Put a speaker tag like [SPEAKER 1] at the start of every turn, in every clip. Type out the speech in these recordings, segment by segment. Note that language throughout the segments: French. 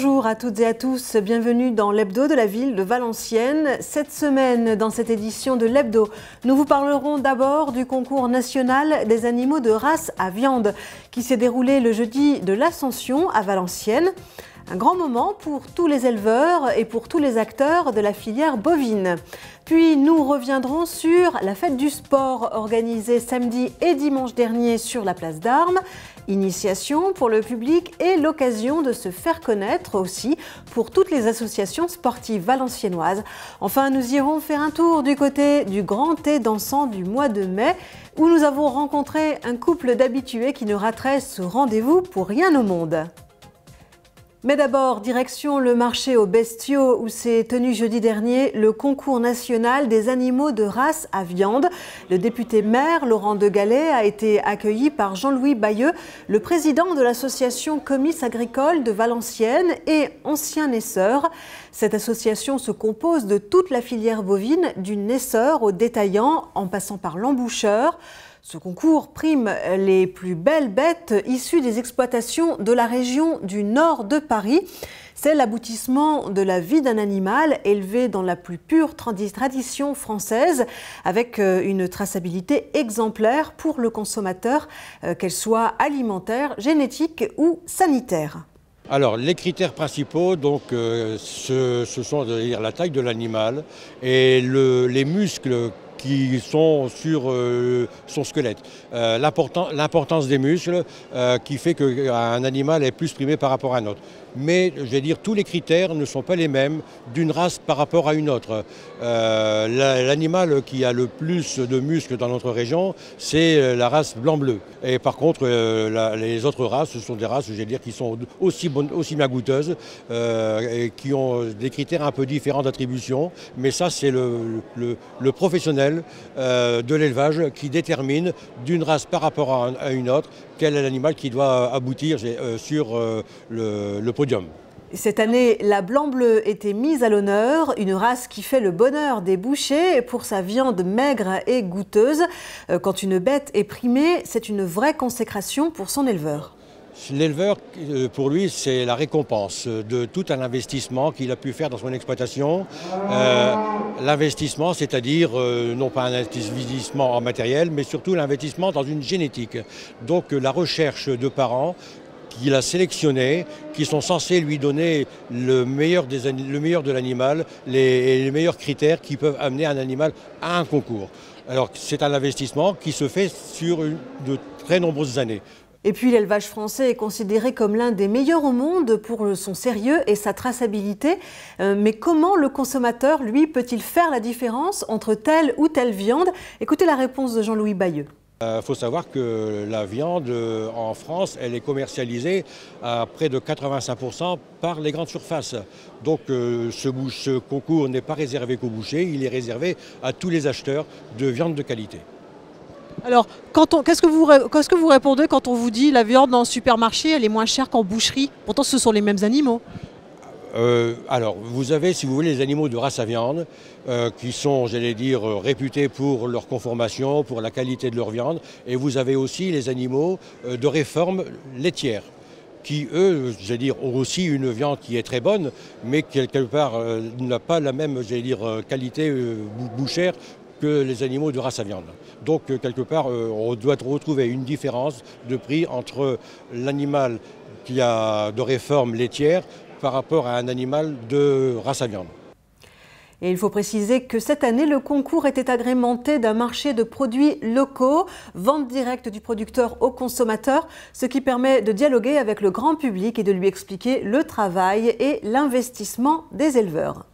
[SPEAKER 1] Bonjour à toutes et à tous, bienvenue dans l'Hebdo de la ville de Valenciennes. Cette semaine, dans cette édition de l'Hebdo, nous vous parlerons d'abord du concours national des animaux de race à viande qui s'est déroulé le jeudi de l'Ascension à Valenciennes. Un grand moment pour tous les éleveurs et pour tous les acteurs de la filière bovine. Puis nous reviendrons sur la fête du sport organisée samedi et dimanche dernier sur la place d'Armes. Initiation pour le public et l'occasion de se faire connaître aussi pour toutes les associations sportives valenciennoises. Enfin, nous irons faire un tour du côté du grand thé dansant du mois de mai où nous avons rencontré un couple d'habitués qui ne raterait ce rendez-vous pour rien au monde. Mais d'abord, direction le marché aux bestiaux où s'est tenu jeudi dernier le concours national des animaux de race à viande. Le député maire Laurent De Gallet a été accueilli par Jean-Louis Bayeux, le président de l'association Comis Agricole de Valenciennes et ancien naisseur. Cette association se compose de toute la filière bovine, du naisseur au détaillant en passant par l'emboucheur. Ce concours prime les plus belles bêtes issues des exploitations de la région du nord de Paris. C'est l'aboutissement de la vie d'un animal élevé dans la plus pure tradition française, avec une traçabilité exemplaire pour le consommateur, qu'elle soit alimentaire, génétique ou sanitaire.
[SPEAKER 2] Alors, les critères principaux, donc, ce sont la taille de l'animal et les muscles qui sont sur son squelette. L'importance des muscles qui fait qu'un animal est plus primé par rapport à un autre. Mais je vais dire, tous les critères ne sont pas les mêmes d'une race par rapport à une autre. L'animal qui a le plus de muscles dans notre région, c'est la race blanc-bleu. Et par contre, les autres races, ce sont des races, je vais dire, qui sont aussi bien goûteuses et qui ont des critères un peu différents d'attribution. Mais ça, c'est le professionnel de l'élevage qui détermine d'une race par rapport à une autre quel est l'animal qui doit aboutir sur le podium.
[SPEAKER 1] Cette année, la blanc-bleu était mise à l'honneur, une race qui fait le bonheur des bouchers pour sa viande maigre et goûteuse. Quand une bête est primée, c'est une vraie consécration pour son éleveur.
[SPEAKER 2] L'éleveur, pour lui, c'est la récompense de tout un investissement qu'il a pu faire dans son exploitation. L'investissement, c'est-à-dire non pas un investissement en matériel, mais surtout l'investissement dans une génétique. Donc la recherche de parents qu'il a sélectionnés, qui sont censés lui donner le meilleur de l'animal, les meilleurs critères qui peuvent amener un animal à un concours. Alors c'est un investissement qui se fait sur de très nombreuses années.
[SPEAKER 1] Et puis l'élevage français est considéré comme l'un des meilleurs au monde pour son sérieux et sa traçabilité. Mais comment le consommateur, lui, peut-il faire la différence entre telle ou telle viande? Écoutez la réponse de Jean-Louis Bayeux.
[SPEAKER 2] Il faut savoir que la viande en France, elle est commercialisée à près de 85% par les grandes surfaces. Donc ce concours n'est pas réservé qu'aux bouchers, il est réservé à tous les acheteurs de viande de qualité.
[SPEAKER 3] Alors, qu'est-ce que vous répondez quand on vous dit la viande dans le supermarché, elle est moins chère qu'en boucherie? Pourtant, ce sont les mêmes animaux.
[SPEAKER 2] Alors, vous avez, si vous voulez, les animaux de race à viande qui sont, j'allais dire, réputés pour leur conformation, pour la qualité de leur viande. Et vous avez aussi les animaux de réforme laitière qui, eux, j'allais dire, ont aussi une viande qui est très bonne, mais qui, quelque part, n'a pas la même, j'allais dire, qualité bouchère que les animaux de race à viande. Donc, quelque part, on doit retrouver une différence de prix entre l'animal qui a de réforme laitière par rapport à un animal de race à viande.
[SPEAKER 1] Et il faut préciser que cette année, le concours était agrémenté d'un marché de produits locaux, vente directe du producteur au consommateur, ce qui permet de dialoguer avec le grand public et de lui expliquer le travail et l'investissement des éleveurs.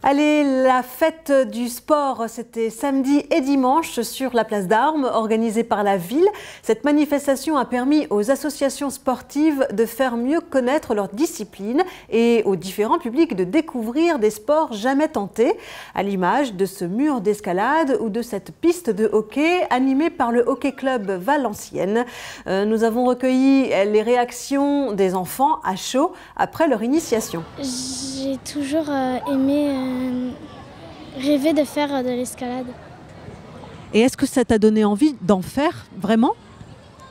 [SPEAKER 1] Allez, la fête du sport, c'était samedi et dimanche sur la place d'Armes, organisée par la ville. Cette manifestation a permis aux associations sportives de faire mieux connaître leur discipline et aux différents publics de découvrir des sports jamais tentés, à l'image de ce mur d'escalade ou de cette piste de hockey animée par le Hockey Club Valenciennes. Nous avons recueilli les réactions des enfants à chaud après leur initiation.
[SPEAKER 4] J'ai toujours aimé rêver de faire de l'escalade.
[SPEAKER 3] Et est-ce que ça t'a donné envie d'en faire vraiment?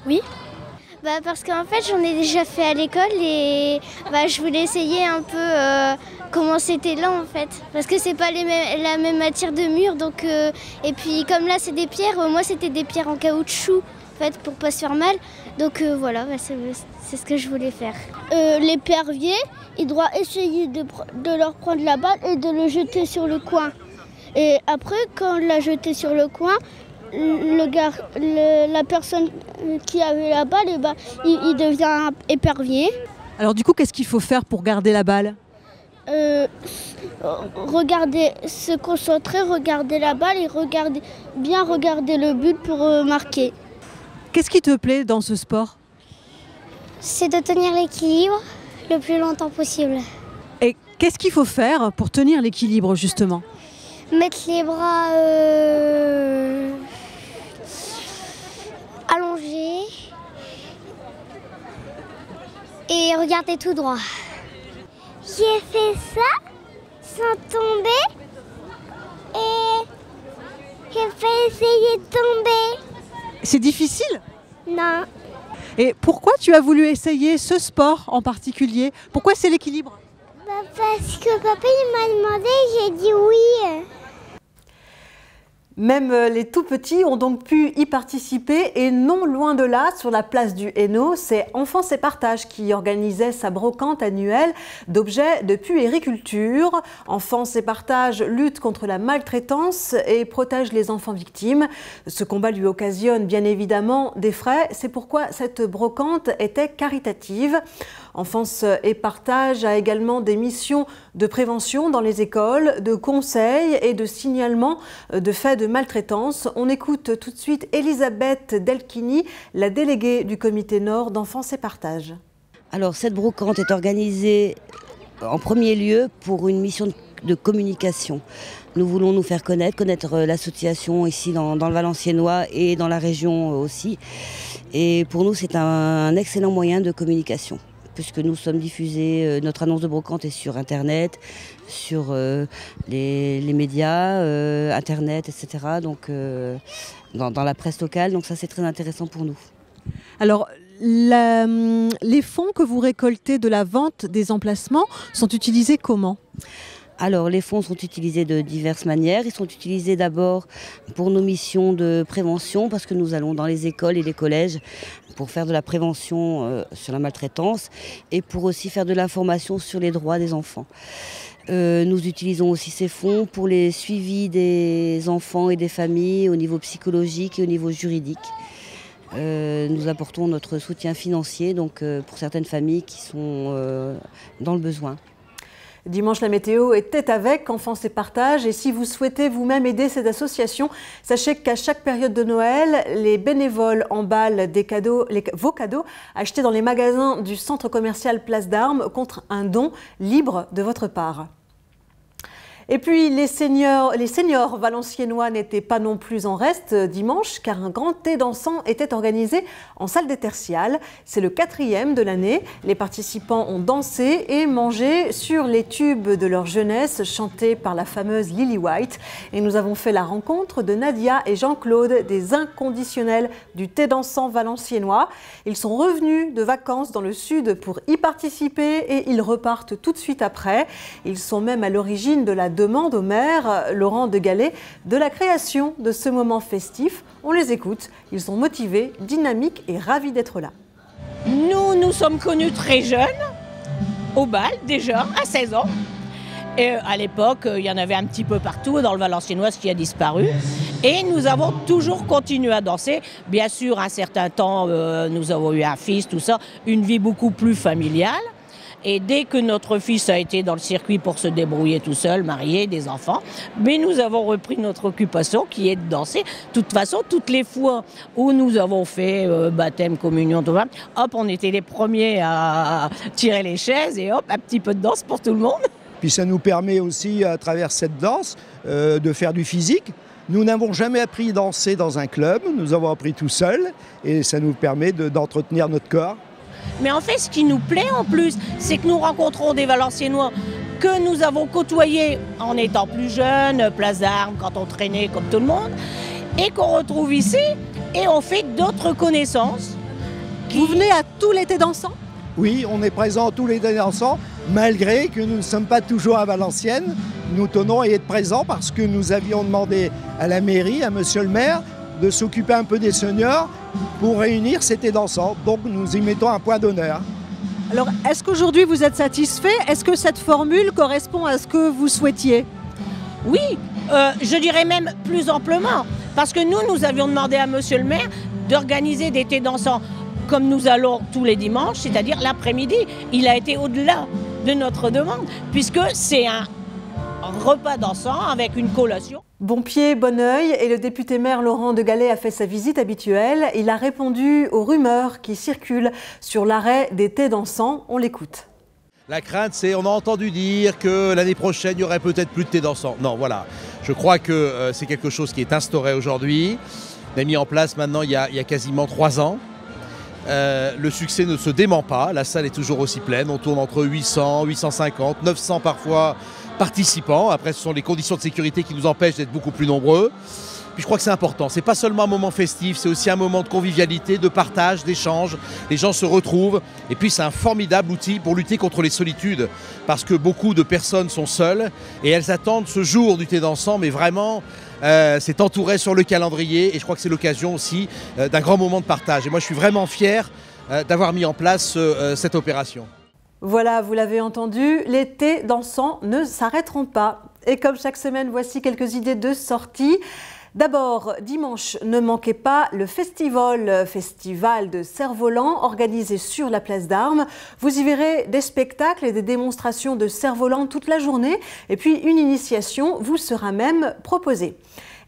[SPEAKER 4] Oui. Parce qu'en fait j'en ai déjà fait à l'école et je voulais essayer un peu comment c'était là en fait. Parce que c'est pas la même matière de mur donc et puis comme là c'est des pierres, moi c'était des pierres en caoutchouc en fait pour pas se faire mal. Donc voilà, c'est ce que je voulais faire. L'épervier, il doit essayer de leur prendre la balle et de le jeter sur le coin. Et après quand il l'a jeté sur le coin, la personne qui avait la balle, il devient épervier.
[SPEAKER 3] Alors du coup, qu'est-ce qu'il faut faire pour garder la balle ?
[SPEAKER 4] Regarder, se concentrer, regarder la balle et bien regarder le but pour marquer.
[SPEAKER 3] Qu'est-ce qui te plaît dans ce sport ?
[SPEAKER 4] C'est de tenir l'équilibre le plus longtemps possible.
[SPEAKER 3] Et qu'est-ce qu'il faut faire pour tenir l'équilibre justement ?
[SPEAKER 4] Mettre les bras allongés et regarder tout droit. J'ai fait ça sans tomber et j'ai fait essayer de tomber.
[SPEAKER 3] C'est difficile ?
[SPEAKER 4] Non.
[SPEAKER 3] Et pourquoi tu as voulu essayer ce sport en particulier ? Pourquoi c'est l'équilibre ?
[SPEAKER 4] Parce que papa il m'a demandé et j'ai dit oui.
[SPEAKER 1] Même les tout petits ont donc pu y participer et non loin de là, sur la place du Hainaut, c'est Enfance et Partage qui organisait sa brocante annuelle d'objets de puériculture. Enfance et Partage lutte contre la maltraitance et protège les enfants victimes. Ce combat lui occasionne bien évidemment des frais, c'est pourquoi cette brocante était caritative. Enfance et Partage a également des missions de prévention dans les écoles, de conseil et de signalement de faits de maltraitance. On écoute tout de suite Elisabeth Delchini, la déléguée du comité Nord d'Enfance et Partage.
[SPEAKER 5] Alors cette brocante est organisée en premier lieu pour une mission de communication. Nous voulons nous faire connaître l'association ici dans le Valenciennois et dans la région aussi. Et pour nous c'est un excellent moyen de communication, puisque nous sommes diffusés, notre annonce de brocante est sur Internet, sur les médias, Internet, etc. Donc dans la presse locale, donc ça c'est très intéressant pour nous.
[SPEAKER 3] Alors, les fonds que vous récoltez de la vente des emplacements sont utilisés comment ?
[SPEAKER 5] Alors, les fonds sont utilisés de diverses manières. Ils sont utilisés d'abord pour nos missions de prévention, parce que nous allons dans les écoles et les collèges pour faire de la prévention sur la maltraitance et pour aussi faire de l'information sur les droits des enfants. Nous utilisons aussi ces fonds pour les suivis des enfants et des familles au niveau psychologique et au niveau juridique. Nous apportons notre soutien financier donc, pour certaines familles qui sont dans le besoin.
[SPEAKER 1] Dimanche, la météo était avec Enfance et Partage. Et si vous souhaitez vous-même aider cette association, sachez qu'à chaque période de Noël, les bénévoles emballent vos cadeaux achetés dans les magasins du centre commercial Place d'Armes contre un don libre de votre part. Et puis les seniors valenciennois n'étaient pas non plus en reste dimanche, car un grand thé dansant était organisé en salle des Tertiales. C'est le 4e de l'année. Les participants ont dansé et mangé sur les tubes de leur jeunesse chantés par la fameuse Lily White. Et nous avons fait la rencontre de Nadia et Jean-Claude, des inconditionnels du thé dansant valenciennois. Ils sont revenus de vacances dans le sud pour y participer et ils repartent tout de suite après. Ils sont même à l'origine de la demande au maire, Laurent de Gallet, de la création de ce moment festif. On les écoute, ils sont motivés, dynamiques et ravis d'être là.
[SPEAKER 6] Nous sommes connus très jeunes, au bal déjà, à 16 ans. Et à l'époque, il y en avait un petit peu partout dans le Valenciennois, ce qui a disparu. Et nous avons toujours continué à danser. Bien sûr, un certain temps, nous avons eu un fils, tout ça, une vie beaucoup plus familiale. Et dès que notre fils a été dans le circuit pour se débrouiller tout seul, marié, des enfants, mais nous avons repris notre occupation qui est de danser. De toute façon, toutes les fois où nous avons fait baptême, communion, tout ça, hop, on était les premiers à tirer les chaises et hop, un petit peu de danse pour tout le monde.
[SPEAKER 7] Puis ça nous permet aussi, à travers cette danse, de faire du physique. Nous n'avons jamais appris à danser dans un club, nous avons appris tout seul et ça nous permet d'entretenir notre corps.
[SPEAKER 6] Mais en fait, ce qui nous plaît en plus, c'est que nous rencontrons des Valenciennois que nous avons côtoyés en étant plus jeunes, Place d'Armes, quand on traînait comme tout le monde, et qu'on retrouve ici, et on fait d'autres connaissances.
[SPEAKER 3] Vous venez à tous les thés dansants?
[SPEAKER 7] Oui, on est présent tous les deux ensemble, malgré que nous ne sommes pas toujours à Valenciennes. Nous tenons à être présents parce que nous avions demandé à la mairie, à monsieur le maire, de s'occuper un peu des seniors pour réunir ces thés dansants. Donc nous y mettons un point d'honneur.
[SPEAKER 3] Alors, est-ce qu'aujourd'hui vous êtes satisfait? Est-ce que cette formule correspond à ce que vous souhaitiez?
[SPEAKER 6] Oui, je dirais même plus amplement. Parce que nous avions demandé à monsieur le maire d'organiser des thés dansants comme nous allons tous les dimanches, c'est-à-dire l'après-midi. Il a été au-delà de notre demande, puisque c'est un repas dansant avec une collation.
[SPEAKER 1] Bon pied, bon oeil, et le député maire Laurent de Gallet a fait sa visite habituelle. Il a répondu aux rumeurs qui circulent sur l'arrêt des thés dansants. On l'écoute.
[SPEAKER 8] La crainte, c'est, on a entendu dire que l'année prochaine, il y aurait peut-être plus de thé dansants. Non, voilà. Je crois que c'est quelque chose qui est instauré aujourd'hui. On a mis en place maintenant il y a quasiment 3 ans. Le succès ne se dément pas, la salle est toujours aussi pleine, on tourne entre 800, 850, 900 parfois participants. Après, ce sont les conditions de sécurité qui nous empêchent d'être beaucoup plus nombreux. Puis je crois que c'est important, c'est pas seulement un moment festif, c'est aussi un moment de convivialité, de partage, d'échange. Les gens se retrouvent et puis c'est un formidable outil pour lutter contre les solitudes parce que beaucoup de personnes sont seules et elles attendent ce jour du thé dansant, mais vraiment c'est entouré sur le calendrier et je crois que c'est l'occasion aussi d'un grand moment de partage. Et moi je suis vraiment fier d'avoir mis en place cette opération.
[SPEAKER 1] Voilà, vous l'avez entendu, les thés dansants ne s'arrêteront pas. Et comme chaque semaine, voici quelques idées de sortie. D'abord, dimanche, ne manquez pas le festival de cerf-volant organisé sur la place d'Armes. Vous y verrez des spectacles et des démonstrations de cerf-volant toute la journée. Et puis une initiation vous sera même proposée.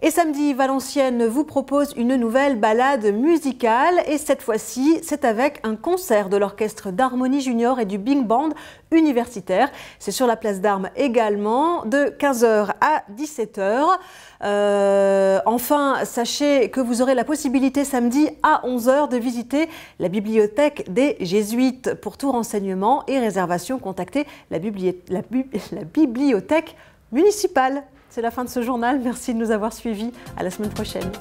[SPEAKER 1] Et samedi, Valenciennes vous propose une nouvelle balade musicale et cette fois-ci, c'est avec un concert de l'orchestre d'harmonie junior et du Big Band universitaire. C'est sur la place d'Armes également, de 15h à 17h. Enfin, sachez que vous aurez la possibilité samedi à 11h de visiter la bibliothèque des Jésuites. Pour tout renseignement et réservation, contactez la bibliothèque municipale. C'est la fin de ce journal. Merci de nous avoir suivis. À la semaine prochaine.